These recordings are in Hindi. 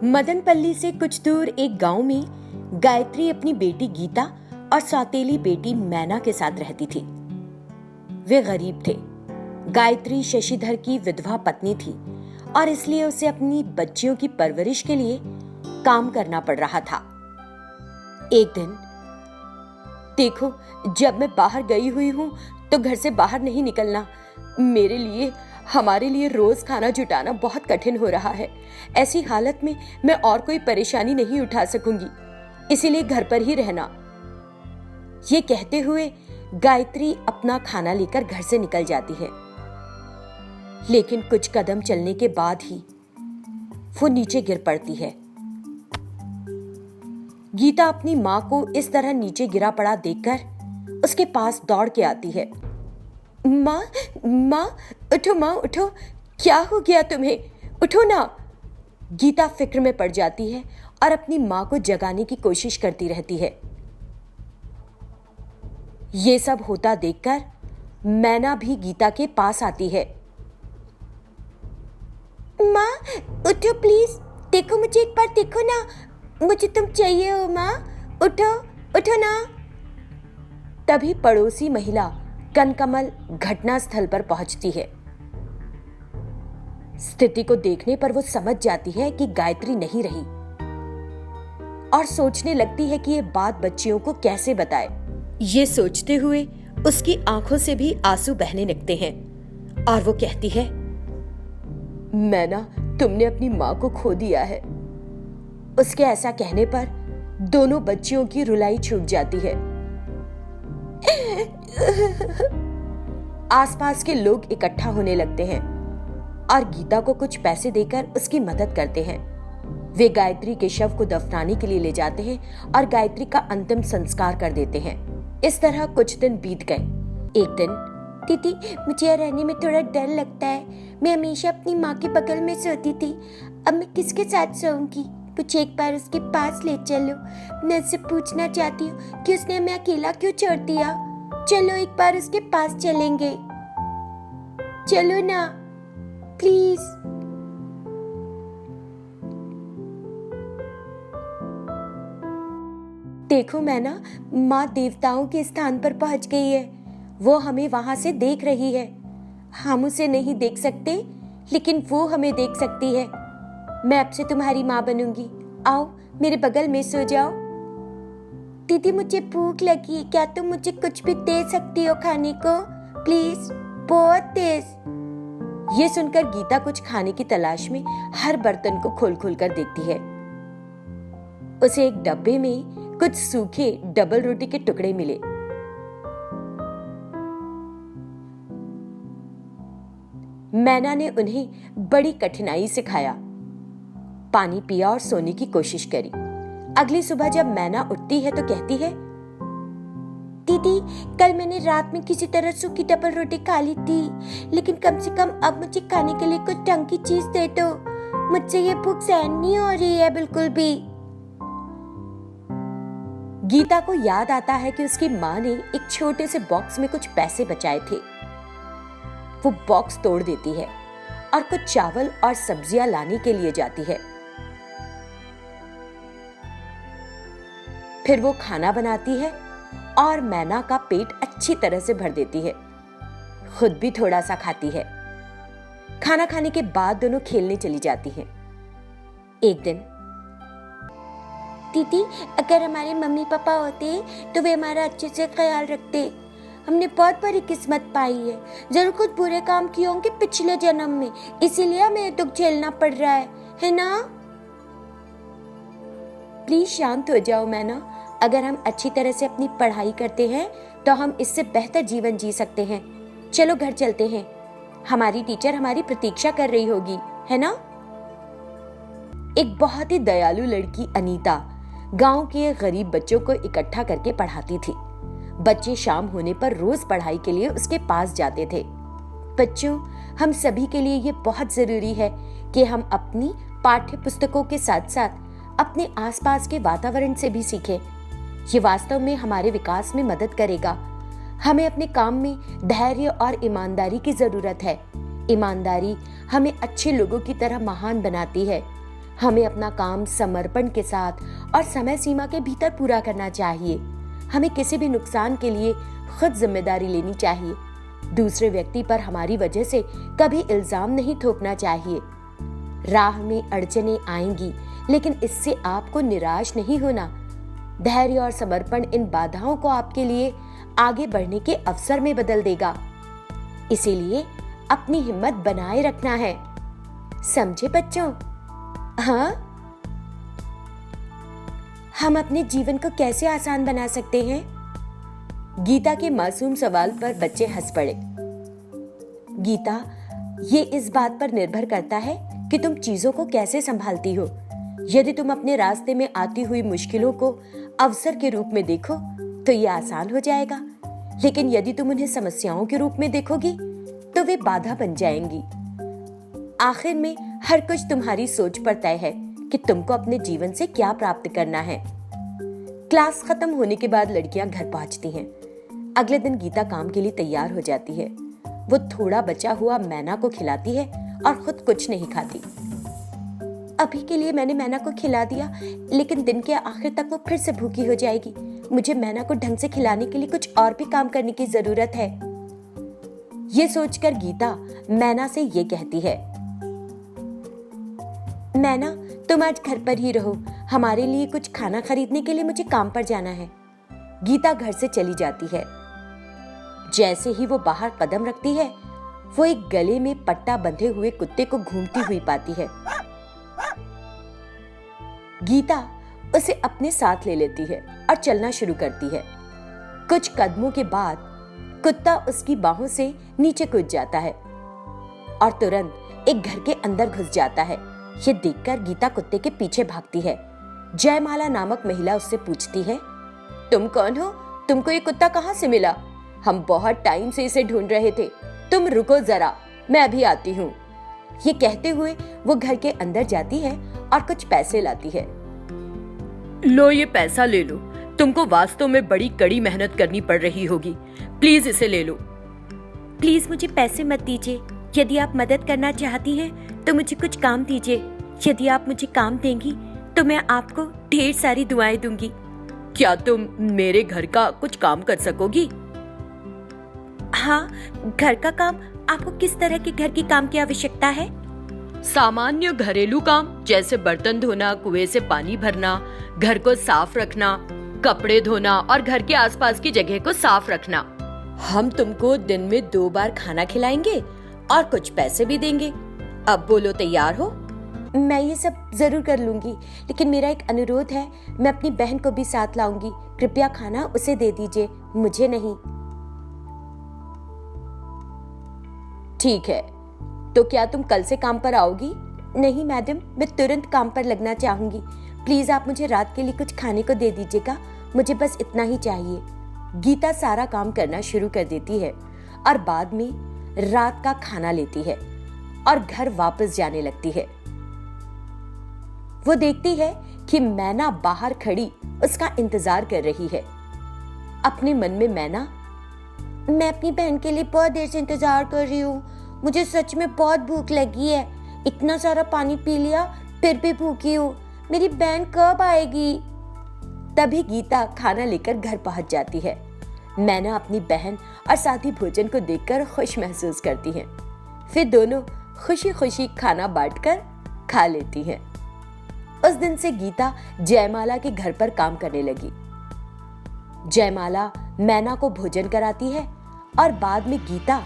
मदनपल्ली से कुछ दूर एक गांव में गायत्री अपनी बेटी गीता और सौतेली बेटी मैना के साथ रहती थी। वे गरीब थे। गायत्री शशिधर की विधवा पत्नी थी और इसलिए उसे अपनी बच्चियों की परवरिश के लिए काम करना पड़ रहा था। एक दिन, देखो, जब मैं बाहर गई हुई हूं तो घर से बाहर नहीं निकलना। मेरे लिए, हमारे लिए रोज खाना जुटाना बहुत कठिन हो रहा है। ऐसी हालत में मैं और कोई परेशानी नहीं उठा सकूंगी, इसीलिए घर पर ही रहना। ये कहते हुए गायत्री अपना खाना लेकर घर से निकल जाती है, लेकिन कुछ कदम चलने के बाद ही वो नीचे गिर पड़ती है। गीता अपनी मां को इस तरह नीचे गिरा पड़ा देखकर उसके पास दौड़ के आती है। मां, मां, उठो मां, उठो, क्या हो गया तुम्हें? उठो ना। गीता फिक्र में पड़ जाती है और अपनी मां को जगाने की कोशिश करती रहती है। ये सब होता देखकर मैना भी गीता के पास आती है। मां, उठो प्लीज, देखो मुझे एक बार, देखो ना, मुझे तुम चाहिए हो मां, उठो, उठो ना। तभी पड़ोसी महिला कनकमल घटना स्थल पर पहुंचती है। स्थिति को देखने पर वो समझ जाती है कि गायत्री नहीं रही और सोचने लगती है कि ये बात बच्चियों को कैसे बताए। ये सोचते हुए उसकी आंखों से भी आंसू बहने लगते हैं और वो कहती है, मैना, तुमने अपनी मां को खो दिया है। उसके ऐसा कहने पर दोनों बच्चियों की रुलाई छूट जाती है। आसपास के लोग इकट्ठा होने लगते हैं और गीता को कुछ पैसे देकर उसकी मदद करते हैं। वे गायत्री के शव को दफनाने के लिए ले जाते हैं और गायत्री का अंतिम संस्कार कर देते हैं। इस तरह कुछ दिन बीत गए। एक दिन, दीदी, मुझे रहने में थोड़ा डर लगता है। मैं हमेशा अपनी माँ के बगल में सोती थी, अब मैं किसके साथ सोऊंगी? मुझे एक बार उसके पास ले चलो। मैं उससे पूछना चाहती हूँ कि उसने हमें अकेला क्यों छोड़ दिया। चलो एक बार उसके पास चलेंगे, चलो ना प्लीज। देखो मैना, माँ देवताओं के स्थान पर पहुंच गई है। वो हमें वहां से देख रही है। हम उसे नहीं देख सकते, लेकिन वो हमें देख सकती है। मैं अब से तुम्हारी माँ बनूंगी। आओ, मेरे बगल में सो जाओ। दीदी, मुझे भूख लगी, क्या तुम मुझे कुछ भी दे सकती हो खाने को? प्लीज, बहुत तेज। ये सुनकर गीता कुछ खाने की तलाश में हर बर्तन को खोल खोल कर देखती है। उसे एक डब्बे में कुछ सूखे डबल रोटी के टुकड़े मिले। मैना ने उन्हें बड़ी कठिनाई से खाया, पानी पिया और सोने की कोशिश करी। अगली सुबह जब मैना उठती है तो कहती है, दीदी, कल मैंने रात में किसी तरह सूखी डबल रोटी खा ली थी, लेकिन कम से कम अब मुझे खाने के लिए कुछ ढंग की चीज दे दो। मुझसे ये भूख सहन नहीं हो रही है बिल्कुल भी। गीता को याद आता है कि उसकी माँ ने एक छोटे से बॉक्स में कुछ पैसे बचाए थे। वो बॉक्स तोड़ देती है और कुछ चावल और सब्जियां लाने के लिए जाती है। फिर वो खाना बनाती है और मैना का पेट अच्छी तरह से भर देती है। खुद भी थोड़ा सा खाती है। खाना खाने के बाद दोनों खेलने चली जाती हैं। एक दिन, दीदी, अगर हमारे मम्मी पापा होते तो वे हमारा अच्छे से ख्याल रखते। हमने बहुत बड़ी किस्मत पाई है। जरूर कुछ बुरे काम किए होंगे पिछले जन्म में, इसीलिए हमें दुख झेलना पड़ रहा है ना? प्लीज शांत हो जाओ मैना। अगर हम अच्छी तरह से अपनी पढ़ाई करते हैं तो हम इससे बेहतर जीवन जी सकते हैं। चलो घर चलते हैं, हमारी टीचर हमारी प्रतीक्षा कर रही होगी, है ना? एक बहुत ही दयालु लड़की अनीता गांव के गरीब बच्चों को इकट्ठा करके पढ़ाती थी। बच्चे शाम होने पर रोज पढ़ाई के लिए उसके पास जाते थे। बच्चों, हम सभी के लिए ये बहुत जरूरी है कि हम अपनी पाठ्य पुस्तकों के साथ साथ अपने आसपास के वातावरण से भी सीखें। ये वास्तव में हमारे विकास में मदद करेगा। हमें अपने काम में धैर्य और ईमानदारी की जरूरत है। ईमानदारी हमें अच्छे लोगों की तरह महान बनाती है। हमें अपना काम समर्पण के साथ और समय सीमा के भीतर पूरा करना चाहिए। हमें किसी भी नुकसान के लिए खुद जिम्मेदारी लेनी चाहिए। दूसरे व्यक्ति पर हमारी वजह से कभी इल्जाम नहीं थोपना चाहिए। राह में अड़चनें आएंगी, लेकिन इससे आपको निराश नहीं होना। धैर्य और समर्पण इन बाधाओं को आपके लिए आगे बढ़ने के अवसर में बदल देगा। इसीलिए अपनी हिम्मत बनाए रखना है। समझे बच्चों? हाँ, हम अपने जीवन को कैसे आसान बना सकते हैं? गीता के मासूम सवाल पर बच्चे हंस पड़े। गीता, ये इस बात पर निर्भर करता है कि तुम चीजों को कैसे संभालती हो। यदि तुम अपने रास्ते में आती हुई मुश्किलों को अवसर के रूप में देखो तो ये आसान हो जाएगा, लेकिन यदि तुम उन्हें समस्याओं के रूप में देखोगी तो वे बाधा बन जाएंगी। आखिर में हर कुछ तुम्हारी सोच पर तय है कि तुमको अपने जीवन से क्या प्राप्त करना है। क्लास खत्म होने के बाद लड़कियां घर पहुंचती हैं। अगले दिन गीता काम के लिए तैयार हो जाती है। वो थोड़ा बचा हुआ मैना को खिलाती है और खुद कुछ नहीं खाती। अभी के लिए मैंने मैना को खिला दिया, लेकिन दिन के आखिर तक वो फिर से भूखी हो जाएगी। मुझे मैना को ढंग से खिलाने के लिए कुछ और भी काम करने की जरूरत है। ये सोचकर गीता मैना से ये कहती है, मैना, तुम आज घर पर ही रहो। हमारे लिए कुछ खाना खरीदने के लिए मुझे काम पर जाना है। गीता घर से चली जाती है। जैसे ही वो बाहर कदम रखती है, वो एक गले में पट्टा बंधे हुए कुत्ते को घूमती हुई पाती है। गीता उसे अपने साथ ले लेती है और चलना शुरू करती है। कुछ कदमों के बाद कुत्ता उसकी बाहों से नीचे कूद जाता है और तुरंत एक घर के अंदर घुस जाता है। ये देखकर गीता कुत्ते के पीछे भागती है। जयमाला नामक महिला उससे पूछती है, तुम कौन हो? तुमको ये कुत्ता कहाँ से मिला? हम बहुत टाइम से इसे ढूंढ रहे थे। तुम रुको जरा, मैं अभी आती हूँ। ये कहते हुए वो घर के अंदर जाती है और कुछ पैसे लाती है। लो, ये पैसा ले लो। तुमको वास्तव में बड़ी कड़ी मेहनत करनी पड़ रही होगी। प्लीज इसे ले लो। प्लीज मुझे पैसे मत दीजिए। यदि आप मदद करना चाहती हैं तो मुझे कुछ काम दीजिए। यदि आप मुझे काम देंगी तो मैं आपको ढेर सारी दुआएं दूंगी। क्या तुम मेरे घर का कुछ काम कर सकोगी? हाँ, घर का काम। आपको किस तरह के घर की काम की आवश्यकता है? सामान्य घरेलू काम, जैसे बर्तन धोना, कुएं से पानी भरना, घर को साफ रखना, कपड़े धोना और घर के आसपास की जगह को साफ रखना। हम तुमको दिन में 2 बार खाना खिलाएंगे और कुछ पैसे भी देंगे। अब बोलो, तैयार हो? मैं ये सब जरूर कर लूंगी, लेकिन मेरा एक अनुरोध है। मैं अपनी बहन को भी साथ लाऊंगी। कृपया खाना उसे दे दीजिए, मुझे नहीं। ठीक है, तो क्या तुम कल से काम पर आओगी? नहीं मैडम, मैं तुरंत काम पर लगना चाहूंगी। प्लीज आप मुझे रात के लिए कुछ खाने को दे दीजिएगा। मुझे बस इतना ही चाहिए। गीता सारा काम करना शुरू कर देती है और बाद में रात का खाना लेती है और घर वापस जाने लगती है। वो देखती है कि मैना बाहर खड़ी उसका इंतजार कर रही है। अपने मन में मैना, मैं अपनी बहन के लिए बहुत देर से इंतजार कर रही हूँ। मुझे सच में बहुत भूख लगी है। इतना सारा पानी पी लिया, फिर भी भूखी हूँ। मेरी बहन कब आएगी? तभी गीता खाना लेकर घर पहुंच जाती है। मैना अपनी बहन और साथी भोजन को देखकर खुश महसूस करती हैं। फिर दोनों खुशी खुशी खाना बांटकर खा लेती हैं। उस दिन से गीता जयमाला के घर पर काम करने लगी। जयमाला मैना को भोजन कराती है और बाद में गीता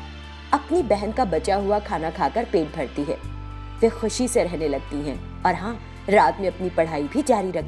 अपनी बहन का बचा हुआ खाना खाकर पेट भरती है। वे खुशी से रहने लगती हैं और हाँ, रात में अपनी पढ़ाई भी जारी रखती हैं।